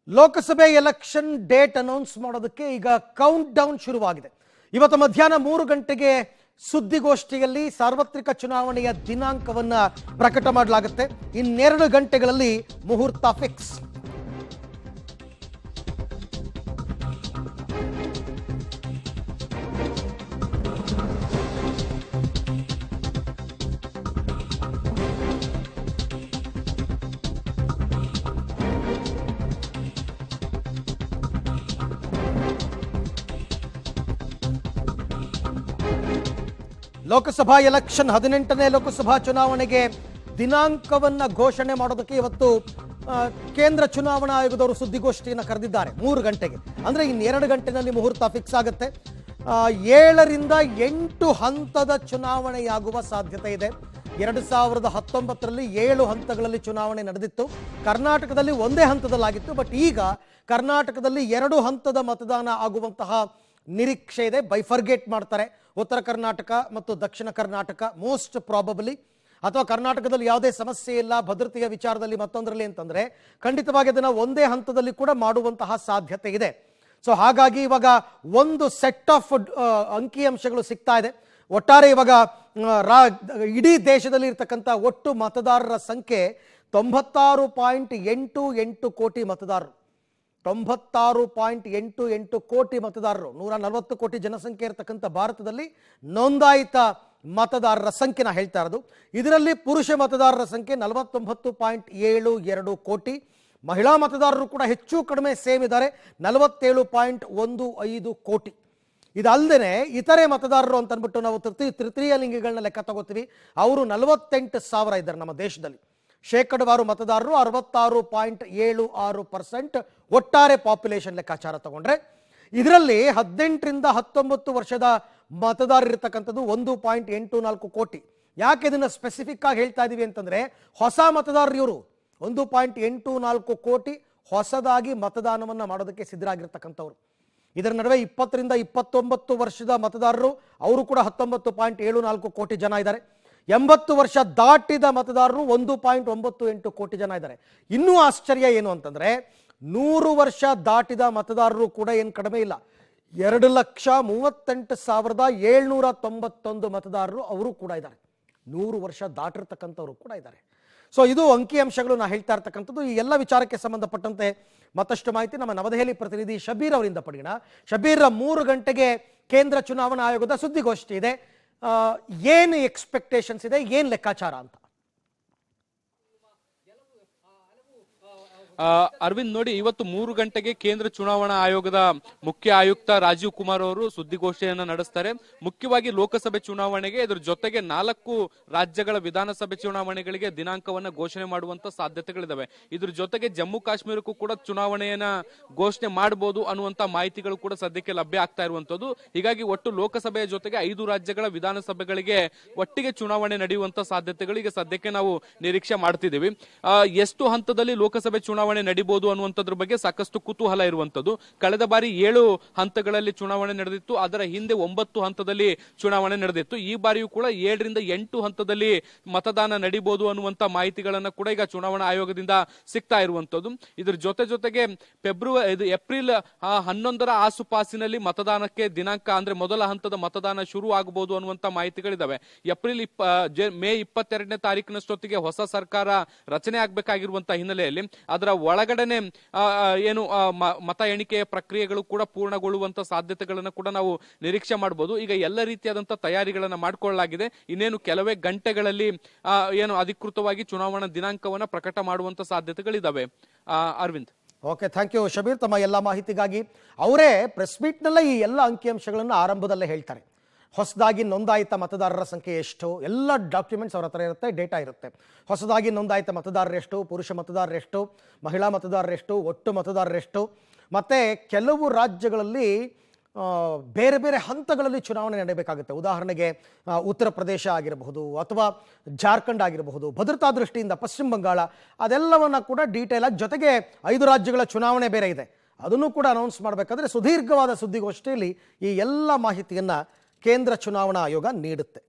ಲೋಕಸಭೆ election date announce ಮಾಡೋದಕ್ಕೆ ಈಗ count down ಶುರುವಾಗಿದೆ. ಇವತ್ತು ಮಧ್ಯಾಹ್ನ 3 ಗಂಟೆಗೆ ಸುದ್ದಿಗೋಷ್ಠಿಯಲ್ಲಿ ಸಾರ್ವತ್ರಿಕ ಚುನಾವಣೆಯ ದಿನಾಂಕವನ್ನು ಪ್ರಕಟ ಮಾಡಲಾಗುತ್ತೆ. ಇನ್ನೆರಡು ಗಂಟೆಗಳಲ್ಲಿ ಮುಹೂರ್ತ ಫಿಕ್ಸ್. ಲೋಕಸಭಾ ಎಲೆಕ್ಷನ್ 18ನೇ ಲೋಕಸಭಾ ಚುನಾವಣೆಗೆ ದಿನಾಂಕವನ್ನ ಘೋಷಣೆ ಮಾಡೋದಕ್ಕೆ ಇವತ್ತು ಕೇಂದ್ರ ಚುನಾವಣಾ ಆಯೋಗದವರು ಸುದ್ದಿಗೋಷ್ಠಿಯನ್ನು ಕರೆದಿದ್ದಾರೆ 3 ಗಂಟೆಗೆ. ಅಂದರೆ ಇನ್ನೆರಡು ಗಂಟೆನಲ್ಲಿ ಮುಹೂರ್ತ ಫಿಕ್ಸ್ ಆಗುತ್ತೆ. 7ರಿಂದ 8 ಹಂತದ ಚುನಾವಣೆಯಾಗುವ ಸಾಧ್ಯತೆ ಇದೆ. 2019ರಲ್ಲಿ 7 ಹಂತಗಳಲ್ಲಿ ಚುನಾವಣೆ ನಡೆದಿತ್ತು. ಕರ್ನಾಟಕದಲ್ಲಿ ಒಂದೇ ಹಂತದಲ್ಲಾಗಿತ್ತು. ಬಟ್ ಈಗ ಕರ್ನಾಟಕದಲ್ಲಿ 2 ಹಂತದ ಮತದಾನ ಆಗುವಂತಹ ನಿರೀಕ್ಷೆ ಇದೆ. ಬೈಫರ್ಗೇಟ್ ಮಾಡ್ತಾರೆ. ಉತ್ತರ ಕರ್ನಾಟಕ ಮತ್ತು ದಕ್ಷಿಣ ಕರ್ನಾಟಕ ಮೋಸ್ಟ್ ಪ್ರಾಬಬಲಿ, ಅಥವಾ ಕರ್ನಾಟಕದಲ್ಲಿ ಯಾವುದೇ ಸಮಸ್ಯೆ ಇಲ್ಲ ಭದ್ರತೆಯ ವಿಚಾರದಲ್ಲಿ ಮತ್ತೊಂದರಲ್ಲಿ ಅಂತಂದ್ರೆ ಖಂಡಿತವಾಗಿ ಅದನ್ನು ಒಂದೇ ಹಂತದಲ್ಲಿ ಕೂಡ ಮಾಡುವಂತಹ ಸಾಧ್ಯತೆ ಇದೆ. ಸೊ ಹಾಗಾಗಿ ಇವಾಗ ಒಂದು ಸೆಟ್ ಆಫ್ ಅಂಕಿಅಂಶಗಳು ಸಿಗ್ತಾ ಇದೆ. ಒಟ್ಟಾರೆ ಇವಾಗ ಇಡೀ ದೇಶದಲ್ಲಿ ಇರ್ತಕ್ಕಂಥ ಒಟ್ಟು ಮತದಾರರ ಸಂಖ್ಯೆ 96.88 ಕೋಟಿ ಮತದಾರರು. 96.88 ಕೋಟಿ ಮತದಾರರು. 140 ಕೋಟಿ ಜನಸಂಖ್ಯೆ ಇರತಕ್ಕಂಥ ಭಾರತದಲ್ಲಿ ನೋಂದಾಯಿತ ಮತದಾರರ ಸಂಖ್ಯೆನ ಹೇಳ್ತಾ ಇರೋದು. ಇದರಲ್ಲಿ ಪುರುಷ ಮತದಾರರ ಸಂಖ್ಯೆ 49.72 ಕೋಟಿ. ಮಹಿಳಾ ಮತದಾರರು ಕೂಡ ಹೆಚ್ಚು ಕಡಿಮೆ ಸೇಮ್ ಇದ್ದಾರೆ, 47.15 ಕೋಟಿ. ಇದಲ್ಲದೆ ಇತರೆ ಮತದಾರರು ಅಂತ ಅಂದ್ಬಿಟ್ಟು ನಾವು ತೃತೀಯ ಲಿಂಗಿಗಳನ್ನ ಲೆಕ್ಕ ತಗೋತೀವಿ. ಅವರು 48,000 ಇದ್ದಾರೆ ನಮ್ಮ ದೇಶದಲ್ಲಿ. ಶೇಕಡವಾರು ಮತದಾರರು 66.76% ಒಟ್ಟಾರೆ ಪಾಪ್ಯುಲೇಷನ್ ಲೆಕ್ಕಾಚಾರ ತಗೊಂಡ್ರೆ. ಇದರಲ್ಲಿ 18ರಿಂದ 19 ವರ್ಷದ ಮತದಾರರು ಇರತಕ್ಕಂಥದ್ದು 1.84 ಕೋಟಿ. ಯಾಕೆ ಇದನ್ನು ಸ್ಪೆಸಿಫಿಕ್ ಆಗಿ ಹೇಳ್ತಾ ಇದೀವಿ ಅಂತಂದ್ರೆ ಹೊಸ ಮತದಾರರು ಇವರು 1.84 ಕೋಟಿ ಹೊಸದಾಗಿ ಮತದಾನವನ್ನು ಮಾಡೋದಕ್ಕೆ ಸಿದ್ಧರಾಗಿರ್ತಕ್ಕಂಥವ್ರು. ಇದರ ನಡುವೆ 20ರಿಂದ 29 ವರ್ಷದ ಮತದಾರರು ಅವರು ಕೂಡ 19.74 ಕೋಟಿ ಜನ ಇದ್ದಾರೆ. 80 ವರ್ಷ ದಾಟಿದ ಮತದಾರರು 1.98 ಕೋಟಿ ಜನ ಇದ್ದಾರೆ. ಇನ್ನೂ ಆಶ್ಚರ್ಯ ಏನು ಅಂತಂದ್ರೆ 100 ವರ್ಷ ದಾಟಿದ ಮತದಾರರು ಕೂಡ ಏನು ಕಡಿಮೆ ಇಲ್ಲ, 2,38,791 ಮತದಾರರು ಅವರು ಕೂಡ ಇದ್ದಾರೆ. 100 ವರ್ಷ ದಾಟಿರ್ತಕ್ಕಂಥವ್ರು ಕೂಡ ಇದ್ದಾರೆ. ಸೊ ಇದು ಅಂಕಿಅಂಶಗಳು ನಾ ಹೇಳ್ತಾ ಇರ್ತಕ್ಕಂಥದ್ದು. ಈ ಎಲ್ಲ ವಿಚಾರಕ್ಕೆ ಸಂಬಂಧಪಟ್ಟಂತೆ ಮತ್ತಷ್ಟು ಮಾಹಿತಿ ನಮ್ಮ ನವದೆಹಲಿ ಪ್ರತಿನಿಧಿ ಶಬೀರ್ ಅವರಿಂದ ಪಡೆಯೋಣ. ಶಬೀರ್, 3 ಗಂಟೆಗೆ ಕೇಂದ್ರ ಚುನಾವಣಾ ಆಯೋಗದ ಸುದ್ದಿಗೋಷ್ಠಿ ಇದೆ. ಏನು ಎಕ್ಸ್ಪೆಕ್ಟೇಷನ್ಸ್ ಇದೆ, ಏನು ಲೆಕ್ಕಾಚಾರ ಅಂತ? ಅರವಿಂದ್, ನೋಡಿ, ಇವತ್ತು 3 ಗಂಟೆಗೆ ಕೇಂದ್ರ ಚುನಾವಣಾ ಆಯೋಗದ ಮುಖ್ಯ ಆಯುಕ್ತ ರಾಜೀವ್ ಕುಮಾರ್ ಅವರು ಸುದ್ದಿಗೋಷ್ಠಿಯನ್ನ ನಡೆಸ್ತಾರೆ. ಮುಖ್ಯವಾಗಿ ಲೋಕಸಭೆ ಚುನಾವಣೆಗೆ, ಇದರ ಜೊತೆಗೆ 4 ರಾಜ್ಯಗಳ ವಿಧಾನಸಭೆ ಚುನಾವಣೆಗಳಿಗೆ ದಿನಾಂಕವನ್ನ ಘೋಷಣೆ ಮಾಡುವಂತ ಸಾಧ್ಯತೆಗಳಿದಾವೆ. ಇದ್ರ ಜೊತೆಗೆ ಜಮ್ಮು ಕಾಶ್ಮೀರಕ್ಕೂ ಕೂಡ ಚುನಾವಣೆಯನ್ನ ಘೋಷಣೆ ಮಾಡಬಹುದು ಅನ್ನುವಂತ ಮಾಹಿತಿಗಳು ಕೂಡ ಸದ್ಯಕ್ಕೆ ಲಭ್ಯ ಆಗ್ತಾ ಇರುವಂತದ್ದು. ಹೀಗಾಗಿ ಒಟ್ಟು ಲೋಕಸಭೆಯ ಜೊತೆಗೆ 5 ರಾಜ್ಯಗಳ ವಿಧಾನಸಭೆಗಳಿಗೆ ಒಟ್ಟಿಗೆ ಚುನಾವಣೆ ನಡೆಯುವಂತ ಸಾಧ್ಯತೆಗಳು ಈಗ ಸದ್ಯಕ್ಕೆ ನಾವು ನಿರೀಕ್ಷೆ ಮಾಡ್ತಿದ್ದೀವಿ. ಎಷ್ಟು ಹಂತದಲ್ಲಿ ಲೋಕಸಭೆ ಚುನಾವಣೆ ನಡೀಬಹುದು ಅನ್ನುವಂಥದ್ರ ಬಗ್ಗೆ ಸಾಕಷ್ಟು ಕುತೂಹಲ ಇರುವಂತದ್ದು. ಕಳೆದ ಬಾರಿ 7 ಹಂತಗಳಲ್ಲಿ ಚುನಾವಣೆ ನಡೆದಿತ್ತು. ಅದರ ಹಿಂದೆ 9 ಹಂತದಲ್ಲಿ ಚುನಾವಣೆ ನಡೆದಿತ್ತು. ಈ ಬಾರಿಯೂ ಕೂಡ 7ರಿಂದ 8 ಹಂತದಲ್ಲಿ ಮತದಾನ ನಡೀಬಹುದು ಅನ್ನುವಂತ ಮಾಹಿತಿಗಳನ್ನ ಕೂಡ ಈಗ ಚುನಾವಣಾ ಆಯೋಗದಿಂದ ಸಿಗ್ತಾ ಇರುವಂತದ್ದು. ಇದ್ರ ಜೊತೆಗೆ ಏಪ್ರಿಲ್ 11ರ ಆಸುಪಾಸಿನಲ್ಲಿ ಮತದಾನಕ್ಕೆ ದಿನಾಂಕ, ಅಂದ್ರೆ ಮೊದಲ ಹಂತದ ಮತದಾನ ಶುರು ಆಗಬಹುದು ಅನ್ನುವಂತ ಮಾಹಿತಿಗಳಿದಾವೆ. ಮೇ 22ನೇ ತಾರೀಕಿನಷ್ಟೊತ್ತಿಗೆ ಹೊಸ ಸರ್ಕಾರ ರಚನೆ ಆಗ್ಬೇಕಾಗಿರುವಂತಹ ಹಿನ್ನೆಲೆಯಲ್ಲಿ ಅದರ ಒಳಗಡೆನೆ ಏನು ಮತ ಎಣಿಕೆಯ ಪ್ರಕ್ರಿಯೆಗಳು ಕೂಡ ಪೂರ್ಣಗೊಳ್ಳುವಂತ ಸಾಧ್ಯತೆಗಳನ್ನ ಕೂಡ ನಾವು ನಿರೀಕ್ಷೆ ಮಾಡಬಹುದು. ಈಗ ಎಲ್ಲ ರೀತಿಯಾದಂತಹ ತಯಾರಿಗಳನ್ನ ಮಾಡಿಕೊಳ್ಳಲಾಗಿದೆ. ಇನ್ನೇನು ಕೆಲವೇ ಗಂಟೆಗಳಲ್ಲಿ ಏನು ಅಧಿಕೃತವಾಗಿ ಚುನಾವಣಾ ದಿನಾಂಕವನ್ನ ಪ್ರಕಟ ಮಾಡುವಂತ ಸಾಧ್ಯತೆಗಳಿದಾವೆ. Arvind, okay, thank you Shabeer ತಮ್ಮ ಎಲ್ಲ ಮಾಹಿತಿಗಾಗಿ. ಅವರೇ ಪ್ರೆಸ್ ಮೀಟ್ ನಲ್ಲೇ ಈ ಎಲ್ಲ ಅಂಕಿಅಂಶಗಳನ್ನು ಆರಂಭದಲ್ಲೇ ಹೇಳ್ತಾರೆ. ಹೊಸದಾಗಿ ನೋಂದಾಯಿತ ಮತದಾರರ ಸಂಖ್ಯೆ ಎಷ್ಟು, ಎಲ್ಲ ಡಾಕ್ಯುಮೆಂಟ್ಸ್ ಅವರ ಹತ್ರ ಇರುತ್ತೆ, ಡೇಟಾ ಇರುತ್ತೆ. ಹೊಸದಾಗಿ ನೋಂದಾಯಿತ ಮತದಾರರೆಷ್ಟು, ಪುರುಷ ಮತದಾರರೆಷ್ಟು, ಮಹಿಳಾ ಮತದಾರರೆಷ್ಟು, ಒಟ್ಟು ಮತದಾರರೆಷ್ಟು, ಮತ್ತು ಕೆಲವು ರಾಜ್ಯಗಳಲ್ಲಿ ಬೇರೆ ಬೇರೆ ಹಂತಗಳಲ್ಲಿ ಚುನಾವಣೆ ನಡೆಯಬೇಕಾಗುತ್ತೆ. ಉದಾಹರಣೆಗೆ ಉತ್ತರ ಪ್ರದೇಶ ಆಗಿರಬಹುದು, ಅಥವಾ ಜಾರ್ಖಂಡ್ ಆಗಿರಬಹುದು, ಭದ್ರತಾ ದೃಷ್ಟಿಯಿಂದ ಪಶ್ಚಿಮ ಬಂಗಾಳ, ಅದೆಲ್ಲವನ್ನ ಕೂಡ ಡೀಟೇಲ್ ಆಗಿ, ಜೊತೆಗೆ 5 ರಾಜ್ಯಗಳ ಚುನಾವಣೆ ಬೇರೆ ಇದೆ, ಅದನ್ನು ಕೂಡ ಅನೌನ್ಸ್ ಮಾಡಬೇಕಾದ್ರೆ ಸುದೀರ್ಘವಾದ ಸುದ್ದಿಗೋಷ್ಠಿಯಲ್ಲಿ ಈ ಎಲ್ಲ ಮಾಹಿತಿಯನ್ನು ಕೇಂದ್ರ ಚುನಾವಣಾ ಆಯೋಗ ನೀಡುತ್ತೆ.